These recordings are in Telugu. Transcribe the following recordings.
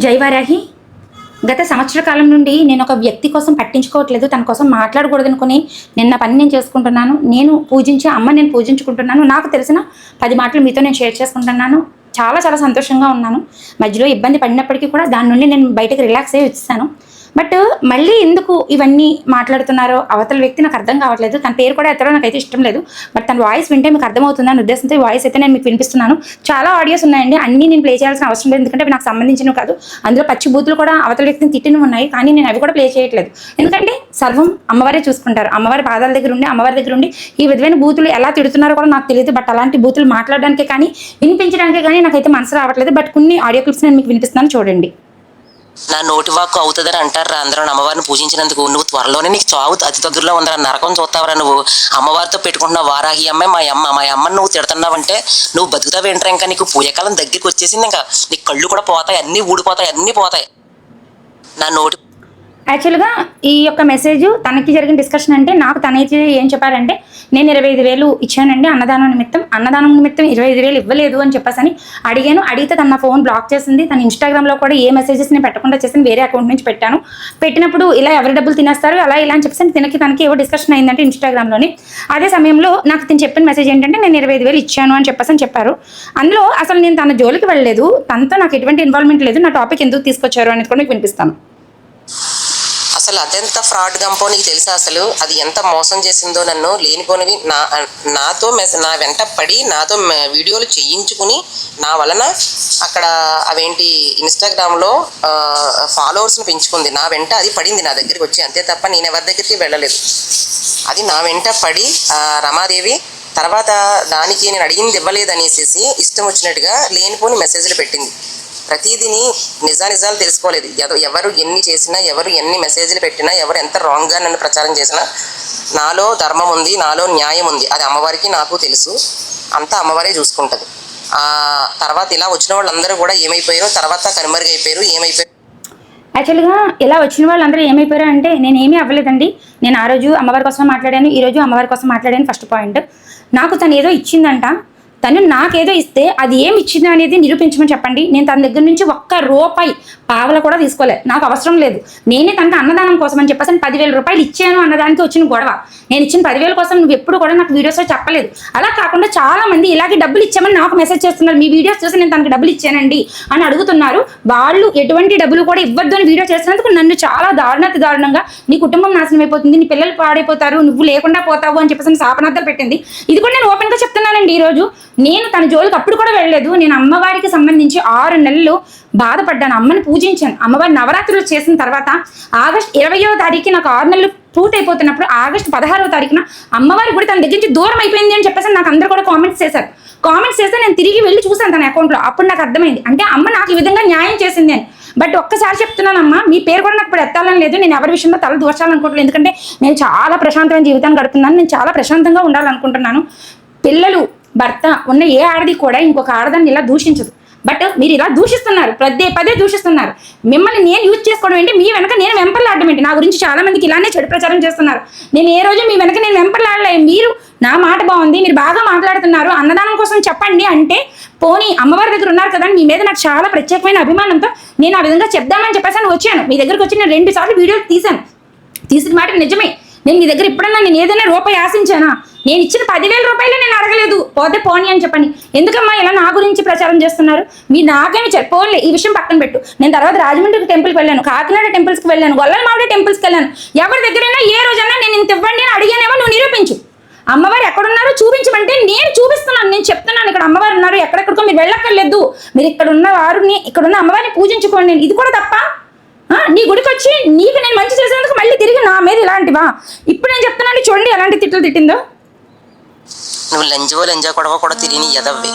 జై వారాహి. గత సంవత్సర కాలం నుండి నేను ఒక వ్యక్తి కోసం పట్టించుకోవట్లేదు, తన కోసం మాట్లాడకూడదనుకుని నా పని నేను చేసుకుంటున్నాను. నేను పూజించే అమ్మ నేను పూజించుకుంటున్నాను. నాకు తెలిసిన 10 మాటలు మీతో నేను షేర్ చేసుకుంటున్నాను. చాలా చాలా సంతోషంగా ఉన్నాను. మధ్యలో ఇబ్బంది పడినప్పటికీ కూడా దాని నుండి నేను బయటకు రిలాక్స్ అయ్యి వచ్చేసాను. బట్ మళ్ళీ ఎందుకు ఇవన్నీ మాట్లాడుతున్నారో అవతల వ్యక్తి నాకు అర్థం కావట్లేదు. తన పేరు కూడా ఎత్తడం నాకైతే ఇష్టం లేదు. బట్ తన వాయిస్ వింటే మీకు అర్థమవుతుందని ఉద్దేశంతో ఈ వాయిస్ అయితే నేను మీకు వినిపిస్తున్నాను. చాలా ఆడియోస్ ఉన్నాయండి, అన్నీ నేను ప్లే చేయాల్సిన అవసరం లేదు, ఎందుకంటే అవి నాకు సంబంధించినవి కాదు. అందులో పచ్చి బూతులు కూడా అవతల వ్యక్తిని తిట్టినవి ఉన్నాయి, కానీ నేను అవి కూడా ప్లే చేయట్లేదు. ఎందుకంటే సర్వం అమ్మవారే చూసుకుంటారు. అమ్మవారి పాదాల దగ్గర ఉండి అమ్మవారి దగ్గర ఉండి ఈ విధమైన బూతులు ఎలా తిడుతున్నారో కూడా నాకు తెలియదు. బట్ అలాంటి బూతులు మాట్లాడడానికే కానీ వినిపించడానికే కానీ నాకైతే మనసు రావట్లేదు. బట్ కొన్ని ఆడియో క్లిప్స్ నేను మీకు వినిపిస్తున్నాను, చూడండి. నా నోటి వాక్కు అవుతుందని అంటారా అందరూ అమ్మవారిని పూజించినందుకు. నువ్వు త్వరలోనే నీకు చావు అతి దగ్గరలో ఉందరా, నరకం చూస్తావరా. నువ్వు అమ్మవారితో పెట్టుకుంటున్న వారాహి అమ్మాయి మా అమ్మని నువ్వు తిడుతున్నావంటే నువ్వు బతుకుతావేంట్రా? ఇంకా నీకు పూజకాలం దగ్గరికి వచ్చేసింది. ఇంకా నీ కళ్ళు కూడా పోతాయి, అన్నీ ఊడిపోతాయి, అన్నీ పోతాయి. నా నోటి యాక్చువల్గా ఈ యొక్క మెసేజ్ తనకి జరిగిన డిస్కషన్ అంటే నాకు తనైతే ఏం చెప్పారంటే, నేను 25,000 ఇచ్చానండి అన్నదానం నిమిత్తం 25,000 ఇవ్వలేదు అని చెప్పేసి అడిగాను. అడిగితే తన ఫోన్ బ్లాక్ చేసింది. తన ఇన్స్టాగ్రామ్లో కూడా ఏ మెసేజెస్ నేను పెట్టకుండా చేసింది, వేరే అకౌంట్ నుంచి పెట్టాను. పెట్టినప్పుడు ఇలా ఎవరి డబ్బులు తినేస్తారు అలా ఇలా అని చెప్పేసి తనకి ఏవో డిస్కషన్ అయిందంటే ఇన్స్టాగ్రామ్లోని. అదే సమయంలో నాకు తిని చెప్పిన మెసేజ్ ఏంటంటే, నేను 25,000 ఇచ్చాను అని చెప్పేసి చెప్పారు. అందులో అసలు నేను తన జోలికి వెళ్ళలేదు, తనతో నాకు ఎటువంటి ఇన్వాల్వ్మెంట్ లేదు. నా టాపిక్ ఎందుకు తీసుకొచ్చారు అనేది కూడా మీకు వినిపిస్తాను. అసలు అదెంత ఫ్రాడ్ గంపో నీకు తెలుసా? అసలు అది ఎంత మోసం చేసిందో నన్ను. లేనిపోనివి నాతో నా వెంట పడి నాతో వీడియోలు చేయించుకుని నా వలన అక్కడ అవేంటి ఇన్స్టాగ్రామ్లో ఫాలోవర్స్ని పెంచుకుంది. నా వెంట అది పడింది, నా దగ్గరికి వచ్చి, అంతే తప్ప నేను ఎవరి దగ్గరికి వెళ్ళలేదు. అది నా వెంట పడి రమాదేవి తర్వాత దానికి నేను అడిగింది ఇవ్వలేదనేసి ఇష్టం వచ్చినట్టుగా లేనిపోని మెసేజ్లు పెట్టింది. ప్రతిదీని నిజాలు తెలుసుకోలేదు. ఎవరు ఎన్ని చేసినా, ఎవరు ఎన్ని మెసేజ్లు పెట్టినా, ఎవరు ఎంత రాంగ్గా నన్ను ప్రచారం చేసినా నాలో ధర్మం ఉంది, నాలో న్యాయం ఉంది. అది అమ్మవారికి నాకు తెలుసు. అంతా అమ్మవారే చూసుకుంటుంది. తర్వాత ఇలా వచ్చిన వాళ్ళందరూ కూడా ఏమైపోయారో, తర్వాత కనుమరుగైపోయారు. యాక్చువల్గా ఇలా వచ్చిన వాళ్ళందరూ ఏమైపోయారు అంటే, నేనేమీ అవ్వలేదండి. నేను ఆ రోజు అమ్మవారి కోసం మాట్లాడాను, ఈరోజు అమ్మవారి కోసం మాట్లాడాను. ఫస్ట్ పాయింట్, నాకు తను ఏదో ఇచ్చిందంట. తను నాకేదో ఇస్తే అది ఏమి ఇచ్చింది అనేది నిరూపించమని చెప్పండి. నేను తన దగ్గర నుంచి ఒక్క రూపాయి పావల కూడా తీసుకోలేదు, నాకు అవసరం లేదు. నేనే తనకు అన్నదానం కోసం అని చెప్పేసి 10,000 రూపాయలు ఇచ్చాను అన్నదానికి వచ్చిన గొడవ. నేను ఇచ్చిన 10,000 కోసం నువ్వు ఎప్పుడు కూడా నాకు వీడియోస్లో చెప్పలేదు. అలా కాకుండా చాలా మంది ఇలాగే డబ్బులు ఇచ్చామని నాకు మెసేజ్ చేస్తున్నారు. మీ వీడియోస్ చూసి నేను తనకు డబ్బులు ఇచ్చానండి అని అడుగుతున్నారు. వాళ్ళు ఎటువంటి డబ్బులు కూడా ఇవ్వద్దు అని వీడియో చేసినందుకు నన్ను చాలా దారుణంగా నీ కుటుంబం నాశనం అయిపోతుంది, నీ పిల్లలు పాడైపోతారు, నువ్వు లేకుండా పోతావు అని చెప్పేసి శాపనార్థాలు పెట్టింది. ఇది కూడా నేను ఓపెన్గా చెప్తున్నానండి. ఈరోజు నేను తన జోలికి అప్పుడు కూడా వెళ్ళలేదు. నేను అమ్మవారికి సంబంధించి 6 నెలలు బాధపడ్డాను, అమ్మని పూజించాను. అమ్మవారి నవరాత్రులు చేసిన తర్వాత ఆగస్టు 20వ తారీఖు నాకు 6 నెలలు పూర్తి అయిపోతున్నప్పుడు ఆగస్టు 16వ తారీఖున అమ్మవారి గుడి తన దగ్గర నుంచి దూరం అయిపోయింది అని చెప్పేసి నాకు అందరూ కూడా కామెంట్స్ చేస్తే నేను తిరిగి వెళ్ళి చూసాను తన అకౌంట్లో. అప్పుడు నాకు అర్థమైంది, అంటే అమ్మ నాకు ఈ విధంగా న్యాయం చేసింది అని. బట్ ఒక్కసారి చెప్తున్నానమ్మా, మీ పేరు కూడా నాకు ఇప్పుడు ఎత్తాలని లేదు. నేను ఎవరి విషయంలో తల దూర్చాలనుకోవట్లేదు, ఎందుకంటే నేను చాలా ప్రశాంతమైన జీవితాన్ని గడుపుతున్నాను. నేను చాలా ప్రశాంతంగా ఉండాలనుకుంటున్నాను. పిల్లలు భర్త ఉన్న ఏ ఆడది కూడా ఇంకొక ఆడదాన్ని ఇలా దూషించదు. బట్ మీరు ఇలా దూషిస్తున్నారు, పదే దూషిస్తున్నారు. మిమ్మల్ని నేను యూజ్ చేసుకోవడం ఏంటి, మీ వెనక నేను వెంపర్లాడడం ఏంటి? నా గురించి చాలా మందికి ఇలానే చెడు ప్రచారం చేస్తున్నారు. నేను ఏ రోజు మీ వెనక నేను వెంపర్లాడలే. మీరు నా మాట బాగుంది, మీరు బాగా మాట్లాడుతున్నారు, అన్నదానం కోసం చెప్పండి అంటే, పోనీ అమ్మవారి దగ్గర ఉన్నారు కదా, మీ మీద నాకు చాలా ప్రత్యేకమైన అభిమానంతో నేను ఆ విధంగా చెప్దామని చెప్పేసి వచ్చాను. మీ దగ్గరకు వచ్చి నేను 2 సార్లు వీడియోలు తీసిన మాట నిజమే. నేను మీ దగ్గర ఎప్పుడన్నా నేను ఏదైనా రూపాయి ఆశించానా? నేను ఇచ్చిన 10,000 రూపాయలు నేను అడగలేదు. పోతే పోనీ అని చెప్పండి. ఎందుకమ్మా ఇలా నా గురించి ప్రచారం చేస్తున్నారు? మీరు నాకేమి చెప్పోలే, ఈ విషయం పక్కన పెట్టు. నేను తర్వాత రాజమండ్రి టెంపుల్కి వెళ్ళాను, కాకినాడ టెంపుల్స్కి వెళ్ళాను, గొల్లలమావిడి టెంపుల్స్కి వెళ్ళాను. ఎవరి దగ్గరైనా ఏ రోజైనా నేను ఇంత ఇవ్వండి అని అడిగానేమో నువ్వు నిరూపించు. అమ్మవారు ఎక్కడున్నారో చూపించమంటే నేను చూపిస్తున్నాను. నేను చెప్తున్నాను, ఇక్కడ అమ్మవారు ఉన్నారు, ఎక్కడెక్కడికో మీరు వెళ్ళక్కర్లేదు. మీరు ఇక్కడ ఉన్న వారిని, ఇక్కడ ఉన్న అమ్మవారిని పూజించుకోండి. నేను ఇది కూడా తప్ప? నీ గుడికి వచ్చి నీకు నేను మంచి చేసేందుకు మళ్ళీ తిరిగి నా మీద ఇలాంటివా? ఇప్పుడు నేను చెప్తున్నాను, చూడండి ఎలాంటి తిట్లు తిట్టిందో. నువ్వు లంజా కొడవ కూడా తిరిగి ఎదవ్వి.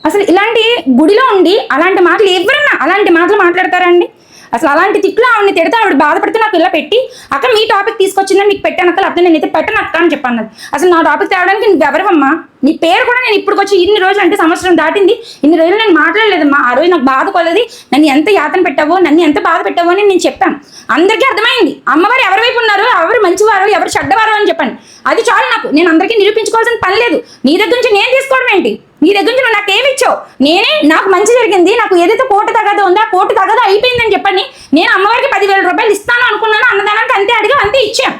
అసలు ఇలాంటి గుడిలో ఉండి అలాంటి మాటలు ఎవరన్నా అలాంటి మాటలు మాట్లాడతారండి? అసలు అలాంటి తిట్లు ఆవిడని తిడితే ఆవిడ బాధపడితే నాకు ఇలా పెట్టి, అక్కడ మీ టాపిక్ తీసుకొచ్చిందని మీకు పెట్టాను అక్క, లేకపోతే నేనైతే పెట్టను అక్క అని చెప్పాను. అసలు నా టాపిక్ తేవడానికి నువ్వు ఎవరమ్మా? నీ పేరు కూడా నేను ఇప్పుడు వచ్చి ఇన్ని రోజులు, అంటే సంవత్సరం దాటింది, ఇన్ని రోజులు నేను మాట్లాడలేదమ్మా. ఆ రోజు నాకు బాధ కొలది, నన్ను ఎంత యాతన పెట్టావో, నన్ను ఎంత బాధ పెట్టావో అని నేను చెప్పాను. అందరికీ అర్థమైంది అమ్మవారు ఎవరి వైపు ఉన్నారో, ఎవరు మంచివారో, ఎవరు చెడ్డవారో అని చెప్పండి. అది చాలు నాకు. నేను అందరికీ నిరూపించుకోవాల్సిన పని లేదు. నీ దగ్గర నుంచి నేను తీసుకోవడం ఏంటి? నీ దగ్గర నుంచి నువ్వు నాకేమి ఇచ్చావు? నాకు మంచి జరిగింది, నాకు ఏదైతే కోర్టు తగదో ఉందో ఆ కోర్టు తగదో అయిపోయిందని చెప్పని నేను అమ్మవారికి 10,000 రూపాయలు ఇస్తాను అనుకున్నాను. అన్నదానానికి అంతే అడిగా, అంతే ఇచ్చాం.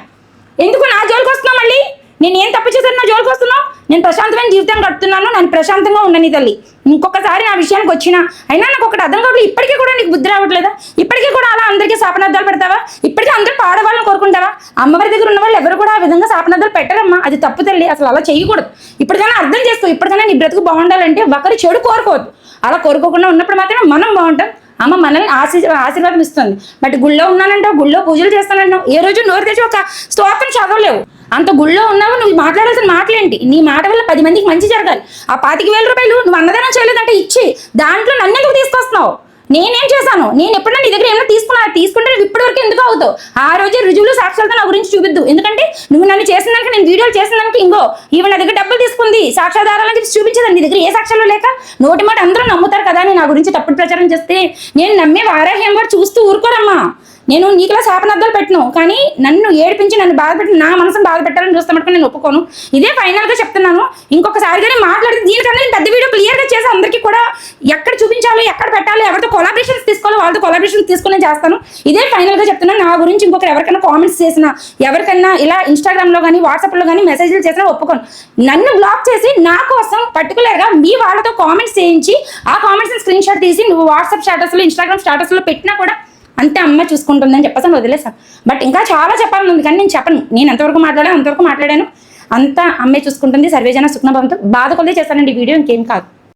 ఎందుకు నా జోలికి వస్తున్నావు? మళ్ళీ నేను ఏం తప్పు చేశాను నా జోలికి వస్తున్నావు? నేను ప్రశాంతమైన జీవితం గడుపుతున్నాను, నన్ను ప్రశాంతంగా ఉండని తల్లి. ఇంకొకసారి నా విషయానికి వచ్చినా అయినా నాకు ఒకటి అర్థం కావట్లేదు. ఇప్పటికీ కూడా నీకు బుద్ధి రావట్లేదా? ఇప్పటికీ కూడా అలా అందరికీ శాపనార్థాలు పెడతావా? ఇప్పటికీ అందరూ పాడవాళ్ళని కోరుకుంటావా? అమ్మవారి దగ్గర ఉన్న వాళ్ళు ఎవరు కూడా ఆ విధంగా శాపనార్థాలు పెట్టరమ్మా. అది తప్పు తల్లి, అసలు అలా చేయకూడదు. ఇప్పటికైనా అర్థం చేసుకో. ఇప్పటికైనా నీ బ్రతుకు బాగుండాలంటే ఒకరి చెడు కోరుకోవద్దు. అలా కోరుకోకుండా ఉన్నప్పుడు మాత్రమే మనం బాగుంటాం. అమ్మ మనల్ని ఆశీర్వాదం ఇస్తుంది. బట్ గుళ్ళో ఉన్నానంటావు, గుళ్ళో పూజలు చేస్తానంటావు, ఏ రోజు నోరు తెచ్చి ఒక స్తోత్రం చదవలేవు. అంత గుళ్ళో ఉన్నావు, నువ్వు మాట్లాడాల్సిన మాటలేంటి? నీ మాట వల్ల 10 మందికి మంచి జరగాలి. ఆ 25,000 రూపాయలు నువ్వు అన్నదానం చేయలేదంటే ఇచ్చి దాంట్లో నన్ను ఎందుకు తీసుకొస్తున్నావు? నేనేం చేశాను? నేను ఎప్పుడైనా నీ దగ్గర ఏమైనా తీసుకుంటే ఇప్పటివరకు ఎందుకు అవుతావు? ఆ రోజే రుజువులు సాక్ష్యాలతో నా గురించి చూపిద్దు. ఎందుకంటే నువ్వు నన్ను చేసిన దానికి, నేను వీడియోలు చేసిన దానికి, ఇంకో ఈవెన్ నా దగ్గర డబ్బులు తీసుకుంది సాక్ష్యాధారాలని చెప్పి చూపించేదాన్ని. నీ దగ్గర ఏ సాక్ష్యాలు లేక నోటి మాట అందరూ నమ్ముతారు కదా అని నా గురించి తప్పుడు ప్రచారం చేస్తే నేను నమ్మే వారాహ్యం కూడా చూస్తూ ఊరుకోరమ్మా. నేను నీకులా శాపనార్థాలు పెట్టను, కానీ నన్ను ఏడిపించి నన్ను బాధపెట్టి నా మనసును బాధ పెట్టాలని చూస్తే మటుకు నేను ఒప్పుకోను. ఇదే ఫైనల్గా చెప్తున్నాను. ఇంకొకసారిగానే మాట్లాడితే దీనికన్నా నేను పెద్ద వీడియో క్లియర్గా చేసి అందరికీ కూడా ఎక్కడ చూపించాలో, ఎక్కడ పెట్టాలో, ఎవరితో కొలాబరేషన్స్ తీసుకోవాలో వాళ్ళతో కొలాబరేషన్స్ తీసుకునే చేస్తాను. ఇదే ఫైనల్గా చెప్తున్నాను. నా గురించి ఇంకొకరు ఎవరికైనా కామెంట్స్ చేసినా, ఎవరికైనా ఇలా ఇన్స్టాగ్రామ్లో కానీ వాట్సాప్లో కానీ మెసేజ్లు చేసినా ఒప్పుకోను. నన్ను బ్లాక్ చేసి నా కోసం పర్టికులర్గా మీ వాళ్ళతో కామెంట్స్ చేయించి ఆ కామెంట్స్ని స్క్రీన్ షాట్ తీసి నువ్వు వాట్సాప్ స్టేటస్లో, ఇన్స్టాగ్రామ్ స్టేటస్లో పెట్టినా కూడా అంతే అమ్మ చూసుకుంటుందని చెప్పేసి వదిలేసాను. బట్ ఇంకా చాలా చెప్పాలని ఉంది, కానీ నేను చెప్పను. నేను ఎంతవరకు మాట్లాడాను అంతవరకు మాట్లాడాను. అంతా అమ్మే చూసుకుంటుంది. సర్వేజన సుఖ్న భవంతు. బాధ కొద్దే చేస్తానండి వీడియో, ఇంకేం కాదు.